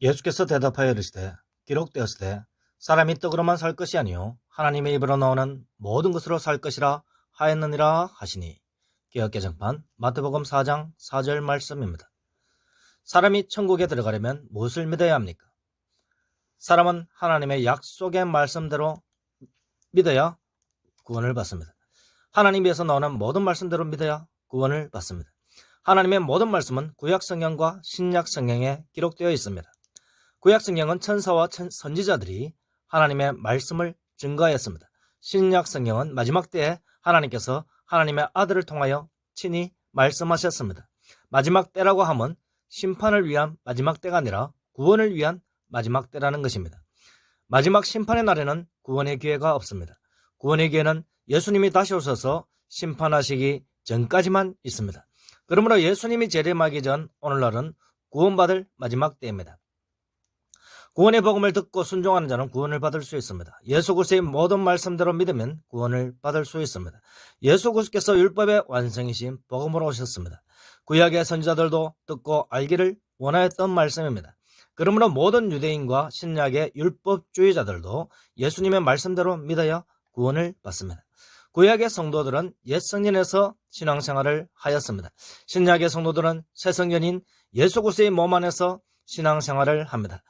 예수께서 대답하여 이르시되 기록되었으되 사람이 떡으로만 살 것이 아니요 하나님의 입으로 나오는 모든 것으로 살 것이라 하였느니라 하시니. 개역개정판 마태복음 4장 4절 말씀입니다. 사람이 천국에 들어가려면 무엇을 믿어야 합니까? 사람은 하나님의 약속의 말씀대로 믿어야 구원을 받습니다. 하나님께서 나오는 모든 말씀대로 믿어야 구원을 받습니다. 하나님의 모든 말씀은 구약 성경과 신약 성경에 기록되어 있습니다. 구약 성경은 천사와 선지자들이 하나님의 말씀을 증거하였습니다. 신약 성경은 마지막 때에 하나님께서 하나님의 아들을 통하여 친히 말씀하셨습니다. 마지막 때라고 하면 심판을 위한 마지막 때가 아니라 구원을 위한 마지막 때라는 것입니다. 마지막 심판의 날에는 구원의 기회가 없습니다. 구원의 기회는 예수님이 다시 오셔서 심판하시기 전까지만 있습니다. 그러므로 예수님이 재림하기 전 오늘날은 구원받을 마지막 때입니다. 구원의 복음을 듣고 순종하는 자는 구원을 받을 수 있습니다. 예수 그리스도의 모든 말씀대로 믿으면 구원을 받을 수 있습니다. 예수 그리스도께서 율법의 완성이신 복음으로 오셨습니다. 구약의 선지자들도 듣고 알기를 원하였던 말씀입니다. 그러므로 모든 유대인과 신약의 율법주의자들도 예수님의 말씀대로 믿어야 구원을 받습니다. 구약의 성도들은 옛 성전에서 신앙생활을 하였습니다. 신약의 성도들은 새 성전인 예수 그리스도의 몸 안에서 신앙생활을 합니다.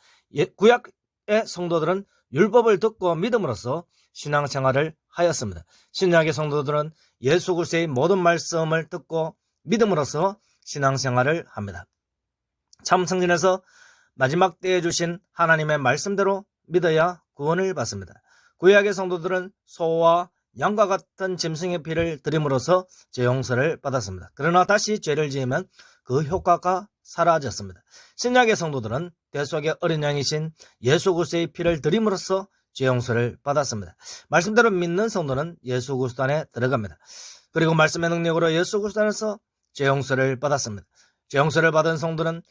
구약의 성도들은 율법을 듣고 믿음으로써 신앙생활을 하였습니다. 신약의 성도들은 예수 그리스도의 모든 말씀을 듣고 믿음으로써 신앙생활을 합니다. 참 성전에서 마지막 때에 주신 하나님의 말씀대로 믿어야 구원을 받습니다. 구약의 성도들은 소와 양과 같은 짐승의 피를 드림으로써 죄 용서를 받았습니다. 그러나 다시 죄를 지으면 그 효과가 사라졌습니다. 신약의 성도들은 대속의 어린 양이신 예수 그리스도의 피를 드림으로써 죄 용서를 받았습니다. 말씀대로 믿는 성도는 예수 그리스도 안에 들어갑니다. 그리고 말씀의 능력으로 예수 그리스도 안에서 죄 용서를 받았습니다. 죄 용서를 받은 성도는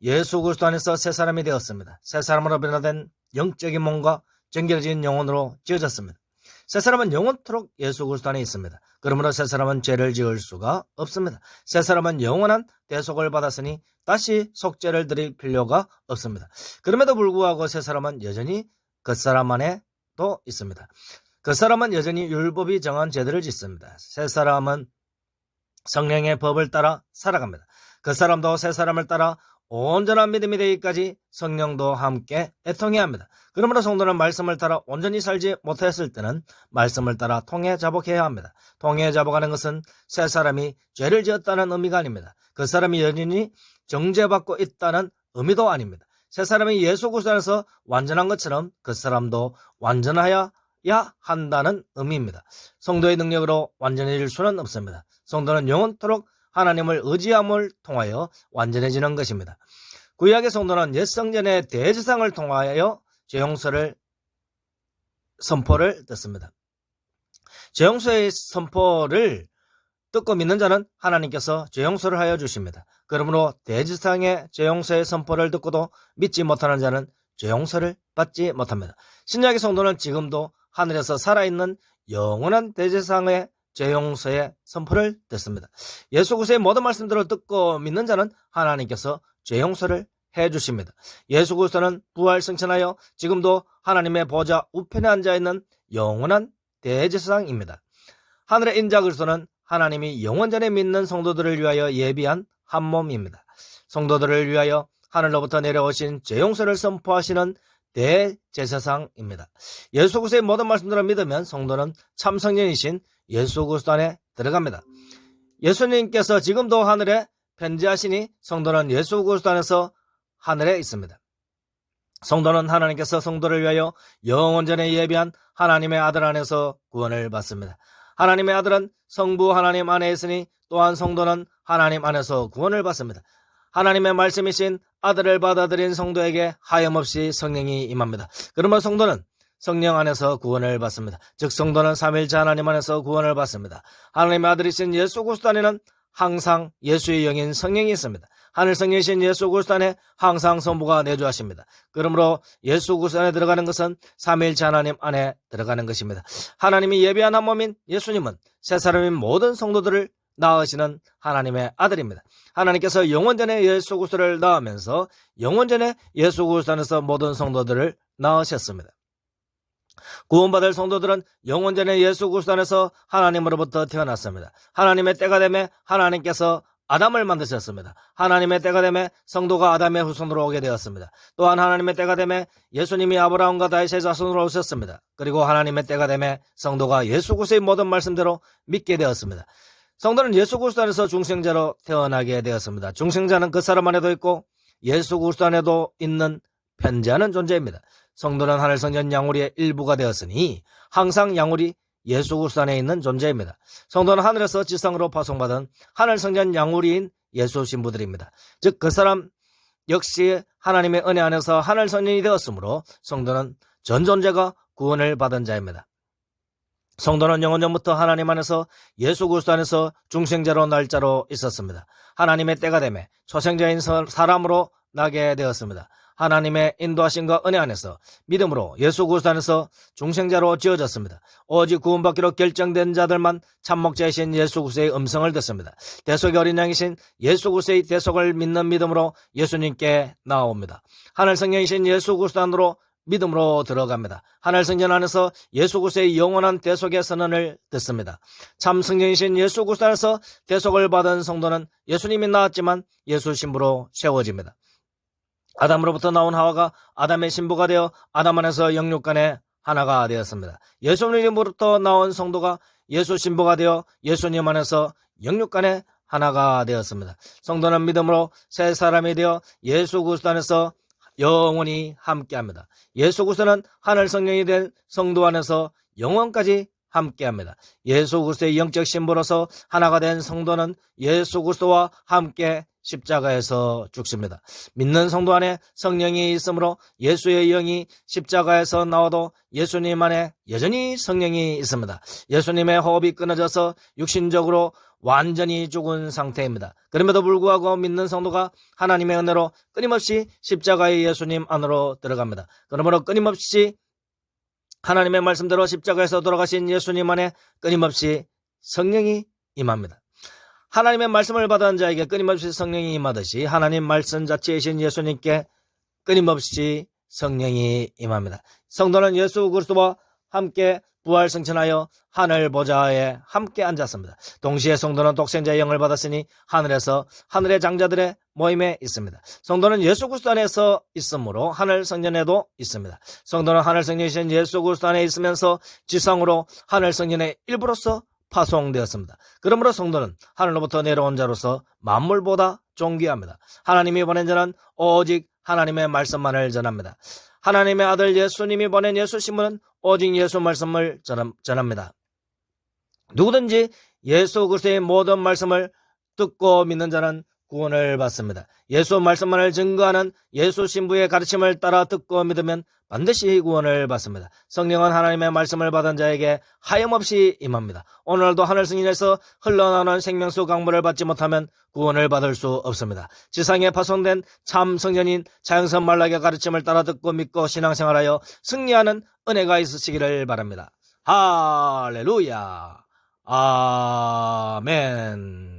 예수 그리스도 안에서 새 사람이 되었습니다. 새 사람으로 변화된 영적인 몸과 정결해진 영혼으로 지어졌습니다. 새 사람은 영원토록 예수 그리스도 안에 있습니다. 그러므로 새 사람은 죄를 지을 수가 없습니다. 새 사람은 영원한 대속을 받았으니 다시 속죄를 드릴 필요가 없습니다. 그럼에도 불구하고 새 사람은 여전히 겉사람 안에 또 있습니다. 겉사람은 여전히 율법이 정한 죄들을 짓습니다. 새 사람은 성령의 법을 따라 살아갑니다. 겉사람도 새 사람을 따라 온전한 믿음이 되기까지 성령도 함께 애통해야 합니다. 그러므로 성도는 말씀을 따라 온전히 살지 못했을 때는 말씀을 따라 통해 자복해야 합니다. 통해 자복하는 것은 새 사람이 죄를 지었다는 의미가 아닙니다. 그 사람이 여전히 정죄받고 있다는 의미도 아닙니다. 새 사람이 예수 그리스도 안에서 완전한 것처럼 그 사람도 완전하여야 한다는 의미입니다. 성도의 능력으로 완전해질 수는 없습니다. 성도는 영원토록 하나님을 의지함을 통하여 완전해지는 것입니다. 구약의 성도는 옛 성전의 대제사장을 통하여 죄 용서를 선포를 듣습니다. 죄 용서의 선포를 듣고 믿는 자는 하나님께서 죄 용서를 하여 주십니다. 그러므로 대제사장의 죄 용서의 선포를 듣고도 믿지 못하는 자는 죄 용서를 받지 못합니다. 신약의 성도는 지금도 하늘에서 살아있는 영원한 대제사장의 죄 용서의 선포를 듣습니다. 예수 그리스도의 모든 말씀대로 듣고 믿는 자는 하나님께서 죄 용서를 해주십니다. 예수 그리스도는 부활 승천하여 지금도 하나님의 보좌 우편에 앉아있는 영원한 대제사장입니다. 하늘의 인자 그리스도는 하나님이 영원전에 믿는 성도들을 위하여 예비한 한 몸입니다. 성도들을 위하여 하늘로부터 내려오신 죄 용서를 선포하시는 대제사장입니다. 예수 그리스도의 모든 말씀대로 믿으면 성도는 참 성전이신 예수 그리스도 안에 들어갑니다. 예수님께서 지금도 하늘에 편지하시니 성도는 예수 그리스도 안에서 하늘에 있습니다. 성도는 하나님께서 성도를 위하여 영원전에 예비한 하나님의 아들 안에서 구원을 받습니다. 하나님의 아들은 성부 하나님 안에 있으니 또한 성도는 하나님 안에서 구원을 받습니다. 하나님의 말씀이신 아들을 받아들인 성도에게 하염없이 성령이 임합니다. 그러면 성도는 성령 안에서 구원을 받습니다. 즉 성도는 삼위일체 하나님 안에서 구원을 받습니다. 하나님의 아들이신 예수 그리스도 안에는 항상 예수의 영인 성령이 있습니다. 하늘 성령이신 예수 그리스도 안에 항상 성부가 내주하십니다. 그러므로 예수 그리스도 안에 들어가는 것은 삼위일체 하나님 안에 들어가는 것입니다. 하나님이 예비한 한 몸인 예수님은 새 사람인 모든 성도들을 낳으시는 하나님의 아들입니다. 하나님께서 영원전에 예수 그리스도를 낳으면서 영원전에 예수 그리스도 안에서 모든 성도들을 낳으셨습니다. 구원받을 성도들은 영원전에 예수 그리스도 안에서 하나님으로부터 태어났습니다. 하나님의 때가 되매 하나님께서 아담을 만드셨습니다. 하나님의 때가 되매 성도가 아담의 후손으로 오게 되었습니다. 또한 하나님의 때가 되매 예수님이 아브라함과 다윗의 자손으로 오셨습니다. 그리고 하나님의 때가 되매 성도가 예수 그리스도의 모든 말씀대로 믿게 되었습니다. 성도는 예수 그리스도 안에서 중생자로 태어나게 되었습니다. 중생자는 그 사람 안에도 있고 예수 그리스도 안에도 있는 편재하는 존재입니다. 성도는 하늘 성전 양우리의 일부가 되었으니 항상 양우리 예수 그리스도 안에 있는 존재입니다. 성도는 하늘에서 지상으로 파송받은 하늘 성전 양우리인 예수 신부들입니다. 즉 그 사람 역시 하나님의 은혜 안에서 하늘 성전이 되었으므로 성도는 전 존재가 구원을 받은 자입니다. 성도는 영원전부터 하나님 안에서 예수 그리스도 안에서 중생자로 날짜로 있었습니다. 하나님의 때가 되매 초생자인 사람으로 나게 되었습니다. 하나님의 인도하심과 은혜 안에서 믿음으로 예수 그리스도 안에서 중생자로 지어졌습니다. 오직 구원받기로 결정된 자들만 참목자이신 예수 그리스도의 음성을 듣습니다. 대속의 어린 양이신 예수 그리스도의 대속을 믿는 믿음으로 예수님께 나옵니다. 하늘 성령이신 예수 그리스도 안으로 믿음으로 들어갑니다. 하늘 성전 안에서 예수 그리스도의 영원한 대속의 선언을 듣습니다. 참 성령이신 예수 그리스도 안에서 대속을 받은 성도는 예수님이 낳았지만 예수 신부로 세워집니다. 아담으로부터 나온 하와가 아담의 신부가 되어 아담 안에서 영육간에 하나가 되었습니다. 예수님으로부터 나온 성도가 예수 신부가 되어 예수님 안에서 영육간에 하나가 되었습니다. 성도는 믿음으로 새 사람이 되어 예수 그리스도 안에서 영원히 함께합니다. 예수 그리스도는 하늘 성령이 된 성도 안에서 영원까지 함께합니다. 예수 그리스도의 영적 신부로서 하나가 된 성도는 예수 그리스도와 함께 십자가에서 죽습니다. 믿는 성도 안에 성령이 있으므로 예수의 영이 십자가에서 나와도 예수님 안에 여전히 성령이 있습니다. 예수님의 호흡이 끊어져서 육신적으로 완전히 죽은 상태입니다. 그럼에도 불구하고 믿는 성도가 하나님의 은혜로 끊임없이 십자가의 예수님 안으로 들어갑니다. 그러므로 끊임없이 하나님의 말씀대로 십자가에서 돌아가신 예수님 안에 끊임없이 성령이 임합니다. 하나님의 말씀을 받은 자에게 끊임없이 성령이 임하듯이 하나님 말씀 자체이신 예수님께 끊임없이 성령이 임합니다. 성도는 예수 그리스도와 함께 부활 승천하여 하늘 보좌에 함께 앉았습니다. 동시에 성도는 독생자의 영을 받았으니 하늘에서 하늘의 장자들의 모임에 있습니다. 성도는 예수 그리스도 안에서 있으므로 하늘 성전에도 있습니다. 성도는 하늘 성전이신 예수 그리스도 안에 있으면서 지상으로 하늘 성전의 일부로서 파송되었습니다. 그러므로 성도는 하늘로부터 내려온 자로서 만물보다 존귀합니다. 하나님이 보낸 자는 오직 하나님의 말씀만을 전합니다. 하나님의 아들 예수님이 보낸 예수 신부는 오직 예수 말씀을 전합니다. 누구든지 예수 그리스도의 모든 말씀을 듣고 믿는 자는 구원을 받습니다. 예수 말씀만을 증거하는 예수 신부의 가르침을 따라 듣고 믿으면 반드시 구원을 받습니다. 성령은 하나님의 말씀을 받은 자에게 하염없이 임합니다. 오늘도 하늘 승인에서 흘러나오는 생명수 강물을 받지 못하면 구원을 받을 수 없습니다. 지상에 파송된 참 성전인 차영선 말락의 가르침을 따라 듣고 믿고 신앙생활하여 승리하는 은혜가 있으시기를 바랍니다. 할렐루야. 아멘.